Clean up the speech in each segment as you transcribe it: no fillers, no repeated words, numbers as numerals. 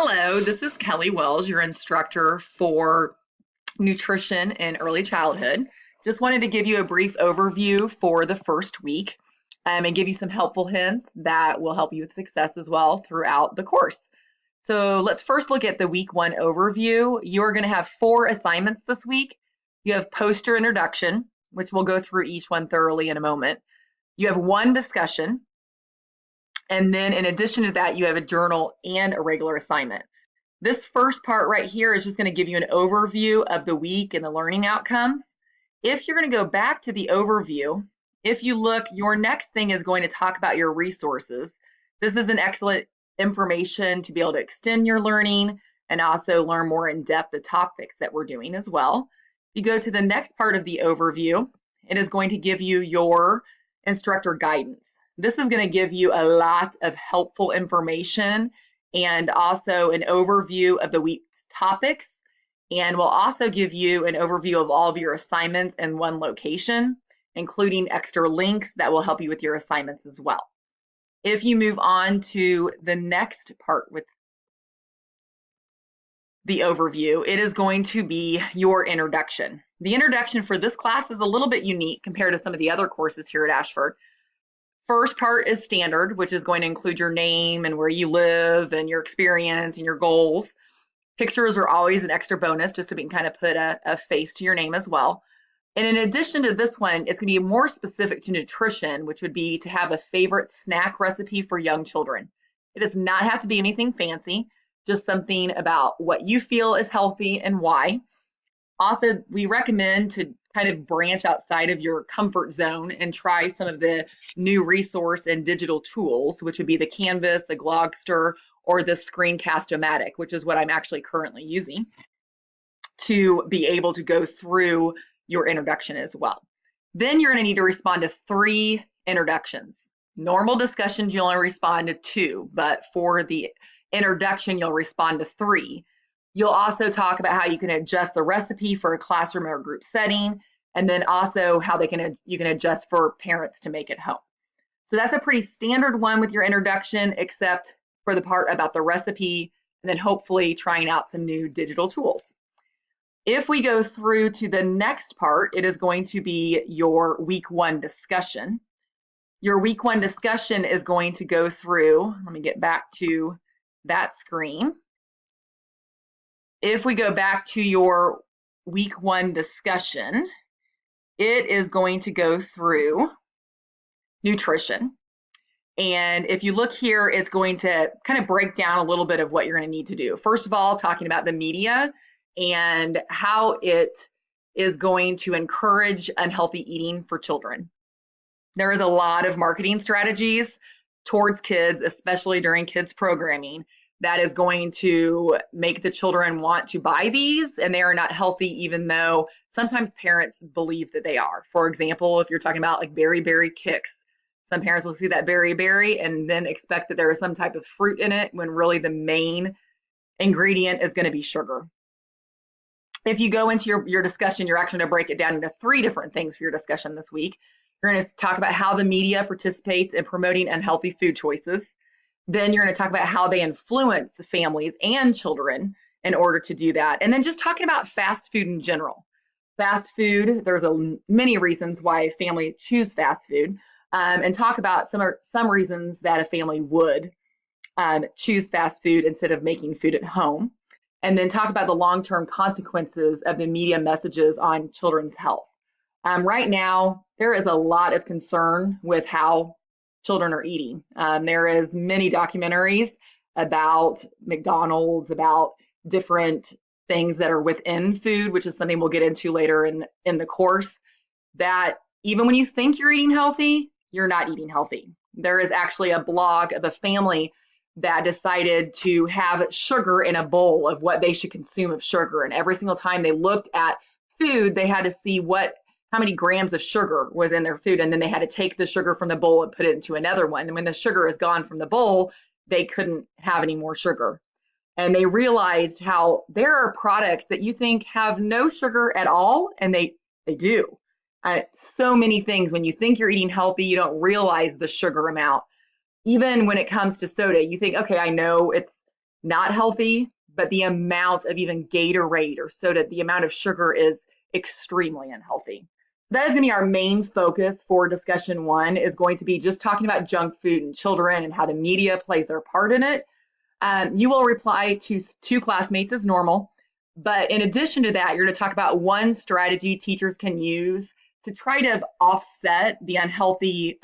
Hello, this is Kelly Wells, your instructor for nutrition in early childhood. Just wanted to give you a brief overview for the first week and give you some helpful hints that will help you with success as well throughout the course. So let's first look at the week one overview. You're going to have 4 assignments this week. You have poster introduction, which we'll go through each one thoroughly in a moment. You have 1 discussion. And then in addition to that, you have a journal and a regular assignment. This first part right here is just going to give you an overview of the week and the learning outcomes. If you're going to go back to the overview, if you look, your next thing is going to talk about your resources. This is an excellent information to be able to extend your learning and also learn more in depth the topics that we're doing as well. You go to the next part of the overview, it is going to give you your instructor guidance. This is going to give you a lot of helpful information and also an overview of the week's topics, and will also give you an overview of all of your assignments in one location, including extra links that will help you with your assignments as well. If you move on to the next part with the overview, it is going to be your introduction. The introduction for this class is a little bit unique compared to some of the other courses here at Ashford. First part is standard, which is going to include your name and where you live and your experience and your goals. Pictures are always an extra bonus just so we can kind of put a face to your name as well. And in addition to this one, it's going to be more specific to nutrition, which would be to have a favorite snack recipe for young children. It does not have to be anything fancy, just something about what you feel is healthy and why. Also, we recommend to kind of branch outside of your comfort zone and try some of the new resource and digital tools, which would be the Canvas, the Glogster, or the Screencast-O-Matic, which is what I'm actually currently using to be able to go through your introduction as well. Then you're going to need to respond to 3 introductions. Normal discussions, you'll only respond to 2, but for the introduction, you'll respond to 3. You'll also talk about how you can adjust the recipe for a classroom or group setting, and then also how you can adjust for parents to make it home. So that's a pretty standard one with your introduction, except for the part about the recipe, and then hopefully trying out some new digital tools. If we go through to the next part, it is going to be your week 1 discussion. Your week 1 discussion is going to go through, let me get back to that screen. If we go back to your week 1 discussion, it is going to go through nutrition. And if you look here, it's going to kind of break down a little bit of what you're going to need to do. First of all, talking about the media and how it is going to encourage unhealthy eating for children. There is a lot of marketing strategies towards kids, especially during kids programming, that is going to make the children want to buy these, and they are not healthy, even though sometimes parents believe that they are. For example, if you're talking about like berry kicks, some parents will see that berry and then expect that there is some type of fruit in it when really the main ingredient is going to be sugar. If you go into your discussion, you're actually going to break it down into 3 different things for your discussion this week. You're going to talk about how the media participates in promoting unhealthy food choices. Then you're going to talk about how they influence the families and children in order to do that. And then just talking about fast food in general. Fast food, there's many reasons why families choose fast food, and talk about some reasons that a family would choose fast food instead of making food at home. And then talk about the long-term consequences of the media messages on children's health. Right now, there is a lot of concern with how children are eating. There is many documentaries about McDonald's, about different things that are within food, which is something we'll get into later in the course, that even when you think you're eating healthy, you're not eating healthy. There is actually a blog of a family that decided to have sugar in a bowl of what they should consume of sugar. And every single time they looked at food, they had to see how many grams of sugar was in their food, and then they had to take the sugar from the bowl and put it into another one. And when the sugar is gone from the bowl, they couldn't have any more sugar. And they realized how there are products that you think have no sugar at all, and they do. So many things, when you think you're eating healthy, you don't realize the sugar amount. Even when it comes to soda, you think, okay, I know it's not healthy, but the amount of even Gatorade or soda, the amount of sugar is extremely unhealthy. That is going to be our main focus for discussion one, is going to be just talking about junk food in children and how the media plays their part in it. You will reply to two classmates as normal, but in addition to that, you're going to talk about one strategy teachers can use to try to offset the unhealthy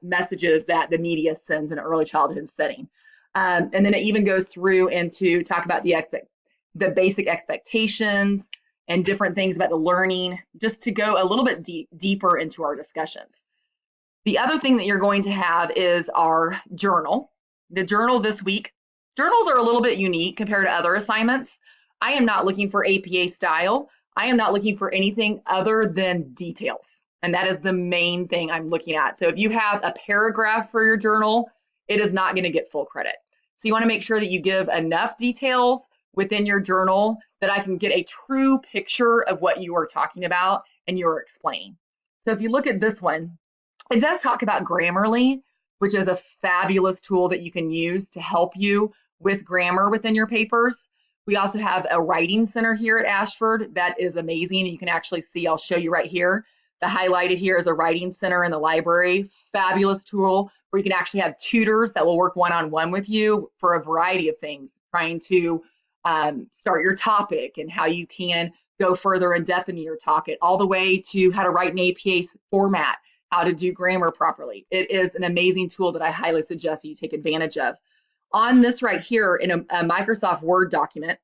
messages that the media sends in an early childhood setting. And then it even goes through into talk about the basic expectations and different things about the learning, just to go a little bit deeper into our discussions. The other thing that you're going to have is our journal. The journal this week, journals are a little bit unique compared to other assignments. I am not looking for APA style. I am not looking for anything other than details. And that is the main thing I'm looking at. So if you have a paragraph for your journal, it is not going to get full credit. So you want to make sure that you give enough details within your journal that I can get a true picture of what you are talking about and you're explaining. So if you look at this one, it does talk about Grammarly, which is a fabulous tool that you can use to help you with grammar within your papers. We also have a writing center here at Ashford that is amazing. You can actually see, I'll show you right here. The highlighted here is a writing center in the library. Fabulous tool where you can actually have tutors that will work one-on-one with you for a variety of things, trying to start your topic and how you can go further in depth into your topic, all the way to how to write an APA format, how to do grammar properly. It is an amazing tool that I highly suggest you take advantage of. On this right here in a Microsoft Word document,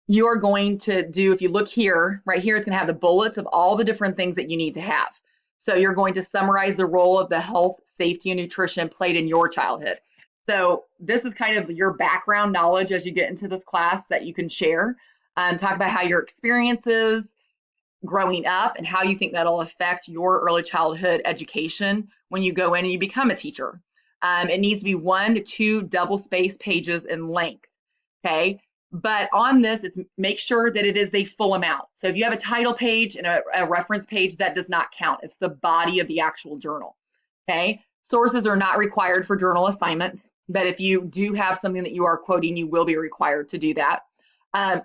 you are going to do, if you look here, right here, it's going to have the bullets of all the different things that you need to have. So you're going to summarize the role of the health, safety, and nutrition played in your childhood. So this is kind of your background knowledge as you get into this class that you can share. Talk about how your experiences growing up and how you think that'll affect your early childhood education when you go in and you become a teacher. It needs to be 1 to 2 double-spaced pages in length, okay? But on this, it's make sure that it is a full amount. So if you have a title page and a reference page, that does not count. It's the body of the actual journal, okay? Sources are not required for journal assignments, but if you do have something that you are quoting, you will be required to do that.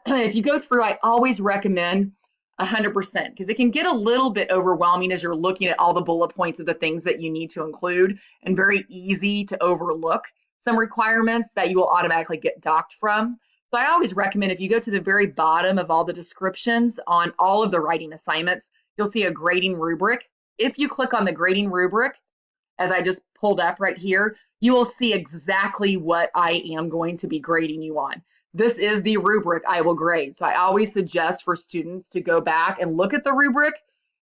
If you go through, I always recommend 100%, because it can get a little bit overwhelming as you're looking at all the bullet points of the things that you need to include, and very easy to overlook some requirements that you will automatically get docked from. So I always recommend, if you go to the very bottom of all the descriptions on all of the writing assignments, you'll see a grading rubric. If you click on the grading rubric, as I just pulled up right here, you will see exactly what I am going to be grading you on. This is the rubric I will grade. So I always suggest for students to go back and look at the rubric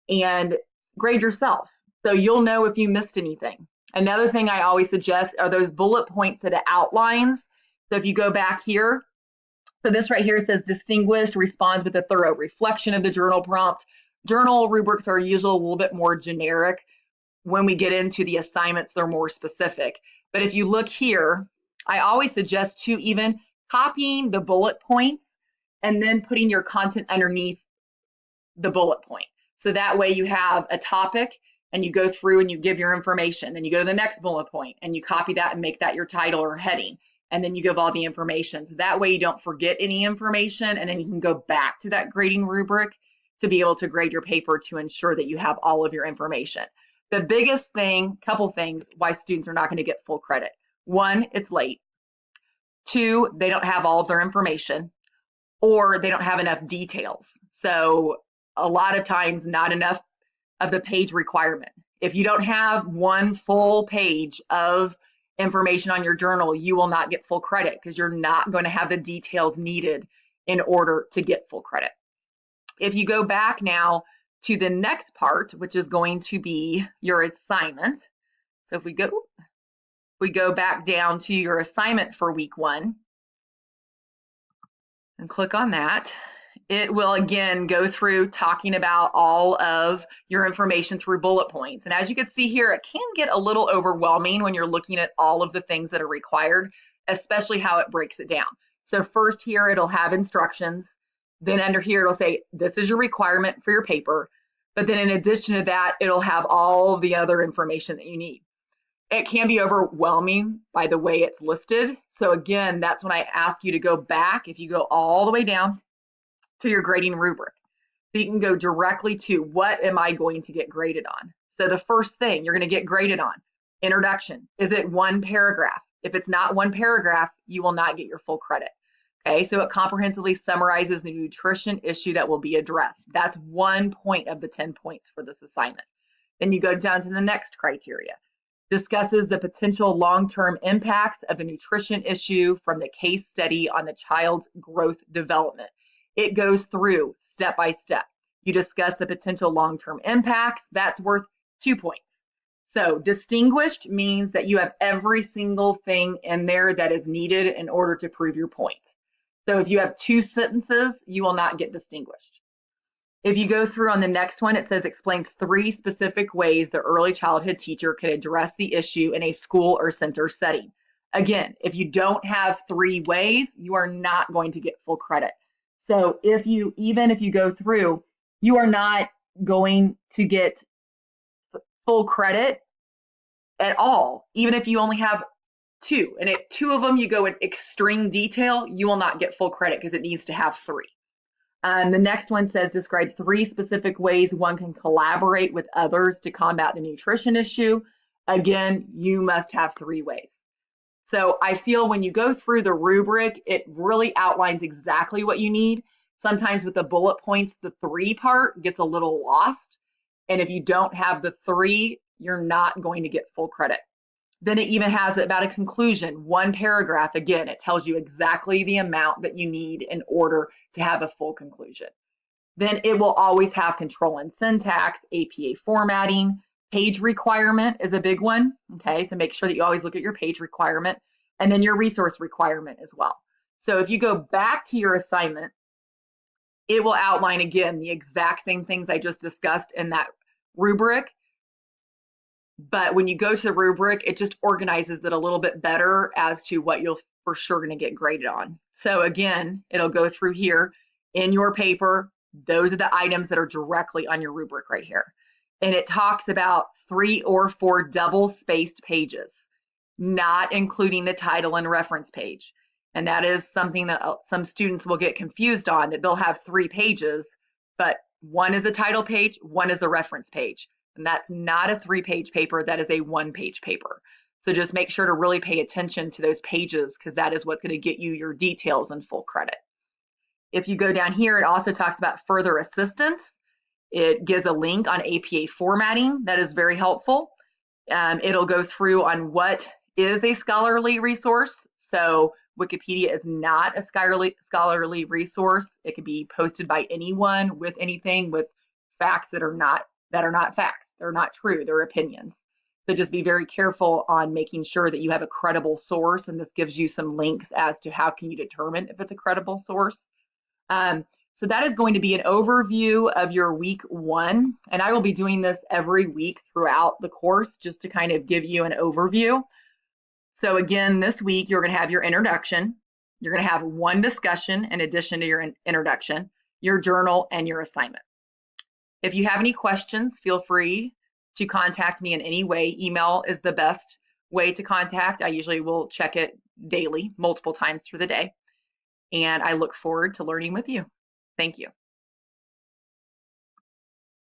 and grade yourself, so you'll know if you missed anything. Another thing I always suggest are those bullet points that it outlines. So if you go back here, so this right here says distinguished, responds with a thorough reflection of the journal prompt. Journal rubrics are usually a little bit more generic. When we get into the assignments, they're more specific. But if you look here, I always suggest to even copying the bullet points and then putting your content underneath the bullet point. So that way you have a topic and you go through and you give your information. Then you go to the next bullet point and you copy that and make that your title or heading. And then you give all the information. So that way you don't forget any information, and then you can go back to that grading rubric to be able to grade your paper to ensure that you have all of your information. The biggest thing, couple things, why students are not going to get full credit. 1, it's late. 2, they don't have all of their information, or they don't have enough details. So a lot of times, not enough of the page requirement. If you don't have 1 full page of information on your journal, you will not get full credit, because you're not going to have the details needed in order to get full credit. If you go back now to the next part, which is going to be your assignment. So if we go back down to your assignment for week 1 and click on that, it will again go through talking about all of your information through bullet points. And as you can see here, it can get a little overwhelming when you're looking at all of the things that are required, especially how it breaks it down. So first here, it'll have instructions. Then under here, it'll say, this is your requirement for your paper. But then in addition to that, it'll have all of the other information that you need. It can be overwhelming by the way it's listed. So again, that's when I ask you to go back, if you go all the way down to your grading rubric. So you can go directly to what am I going to get graded on? So the first thing you're going to get graded on, introduction. Is it one paragraph? If it's not one paragraph, you will not get your full credit. Okay, so it comprehensively summarizes the nutrition issue that will be addressed. That's 1 point of the 10 points for this assignment. Then you go down to the next criteria. Discusses the potential long-term impacts of the nutrition issue from the case study on the child's growth development. It goes through step by step. You discuss the potential long-term impacts. That's worth 2 points. So distinguished means that you have every single thing in there that is needed in order to prove your point. So if you have 2 sentences, you will not get distinguished. If you go through on the next one, it says explains 3 specific ways the early childhood teacher can address the issue in a school or center setting. Again, if you don't have 3 ways, you are not going to get full credit. So even if you go through, you are not going to get full credit at all, even if you only have 2. And if 2 of them you go in extreme detail, you will not get full credit because it needs to have 3. The next one says describe 3 specific ways one can collaborate with others to combat the nutrition issue. Again, you must have 3 ways. So I feel when you go through the rubric, it really outlines exactly what you need. Sometimes with the bullet points, the 3 part gets a little lost. And if you don't have the 3, you're not going to get full credit. Then it even has about a conclusion, 1 paragraph. Again, it tells you exactly the amount that you need in order to have a full conclusion. Then it will always have control and syntax, APA formatting, page requirement is a big one. Okay, so make sure that you always look at your page requirement and then your resource requirement as well. So if you go back to your assignment, it will outline again the exact same things I just discussed in that rubric. But when you go to the rubric, it just organizes it a little bit better as to what you'll for sure going to get graded on. So again, it'll go through here in your paper. Those are the items that are directly on your rubric right here. And it talks about 3 or 4 double-spaced pages, not including the title and reference page. And that is something that some students will get confused on, that they'll have 3 pages, but one is a title page, one is a reference page. And that's not a 3-page paper, that is a 1-page paper. So just make sure to really pay attention to those pages because that is what's going to get you your details and full credit. If you go down here, it also talks about further assistance. It gives a link on APA formatting that is very helpful. It'll go through on what is a scholarly resource. So Wikipedia is not a scholarly resource. It can be posted by anyone with anything, with facts that are not facts. They're not true. They're opinions. So just be very careful on making sure that you have a credible source. And this gives you some links as to how can you determine if it's a credible source. So that is going to be an overview of your week 1. And I will be doing this every week throughout the course just to kind of give you an overview. So again, this week, you're going to have your introduction. You're going to have 1 discussion in addition to your introduction, your journal, and your assignment. If you have any questions, feel free to contact me in any way. Email is the best way to contact. I usually will check it daily, multiple times through the day. And I look forward to learning with you. Thank you.